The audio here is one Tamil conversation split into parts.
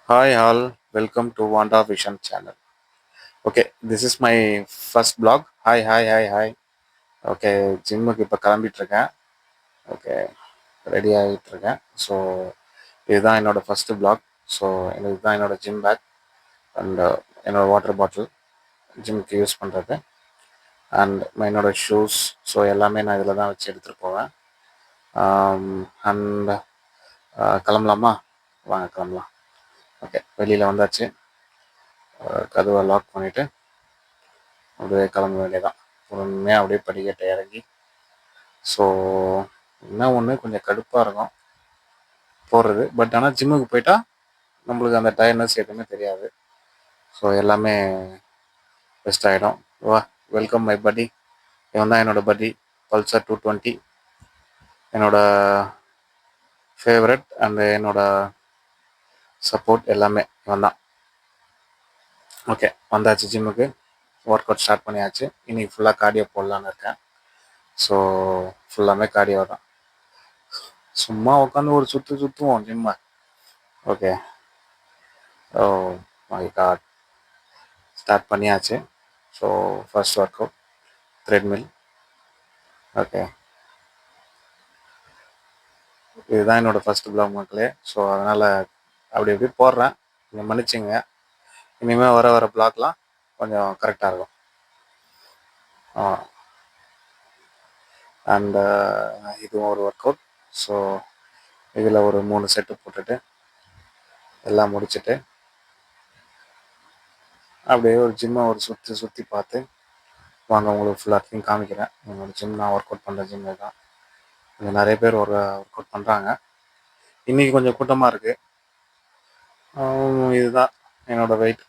Hi all, welcome to Wanda Vision channel. Okay, this is my first blog. Hi. Okay, ஜிம்முக்கு இப்போ கிளம்பிட்டு இருக்கேன். ஓகே, ரெடி ஆகிட்டு இருக்கேன். ஸோ இதுதான் என்னோட ஃபர்ஸ்ட் பிளாக். ஸோ இதுதான் என்னோட ஜிம் பேக் அண்ட் என்னோட வாட்டர் பாட்டில் ஜிம்முக்கு யூஸ் பண்ணுறது அண்ட் என்னோட ஷூஸ். ஸோ எல்லாமே நான் இதில் தான் வச்சு எடுத்துகிட்டு போவேன். அண்ட் கிளம்பலாமா? வாங்க கிளம்பலாம். ஓகே, வெளியில் வந்தாச்சு. கதவை லாக் பண்ணிவிட்டு அப்படியே கிளம்ப வேண்டியதான். பொறுமையாக அப்படியே படிக்கட்டை இறங்கி. ஸோ என்ன ஒன்று கொஞ்சம் கடுப்பாக இருக்கும் போடுறது. பட் ஆனால் ஜிம்முக்கு போயிட்டா நம்மளுக்கு அந்த டயர்னஸ் எதுவுமே தெரியாது. ஸோ எல்லாமே பெஸ்ட் ஆகிடும். வா, வெல்கம் மை பட்டி. இவன் தான் என்னோட பட்டி, பல்சர் 220. என்னோட ஃபேவரட் அண்டு என்னோட சப்போர்ட் எல்லாமே இவன் தான். ஓகே, வந்தாச்சு ஜிம்முக்கு. ஒர்க் அவுட் ஸ்டார்ட் பண்ணியாச்சு. இன்னைக்கு ஃபுல்லாக கார்டியோ போடலான்னு இருக்கேன். ஸோ ஃபுல்லாமே கார்டியோ தான். சும்மா உட்காந்து ஒரு சுற்றுவோம் ஜிம்மை. Okay, oh my god, start பண்ணியாச்சு. So first work out treadmill. Okay, இதுதான் என்னோடய ஃபர்ஸ்ட் பிளாக் மக்களே. ஸோ அதனால் அப்படி இப்படி போடுறேன், நீங்கள் மன்னிச்சிங்க. இனிமேல் வர பிளாக்லாம் கொஞ்சம் கரெக்டாக இருக்கும். அண்டு இதுவும் ஒரு ஒர்க் அவுட். ஸோ இதில் ஒரு 3 செட்டு போட்டுட்டு எல்லாம் முடிச்சுட்டு அப்படியே ஒரு ஜிம்மை ஒரு சுற்றி பார்த்து வாங்க உங்களுக்கு ஃபுல்லாத்தையும் காமிக்கிறேன். என்னோட ஜிம், நான் ஒர்க் அவுட் பண்ணுற ஜிம் தான். இங்கே நிறைய பேர் ஒர்க் அவுட் பண்ணுறாங்க. இன்றைக்கி கொஞ்சம் கூட்டமாக இருக்குது. இதுதான் என்னோடய வெயிட்.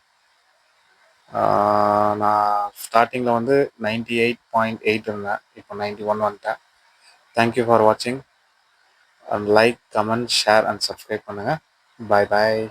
நான் ஸ்டார்டிங்கில் வந்து 98.8 இருந்தேன். இப்போ 91 வந்துட்டேன். தேங்க்யூ ஃபார் வாட்சிங் and like, comment, share and subscribe பண்ணுங்கள். பாய்.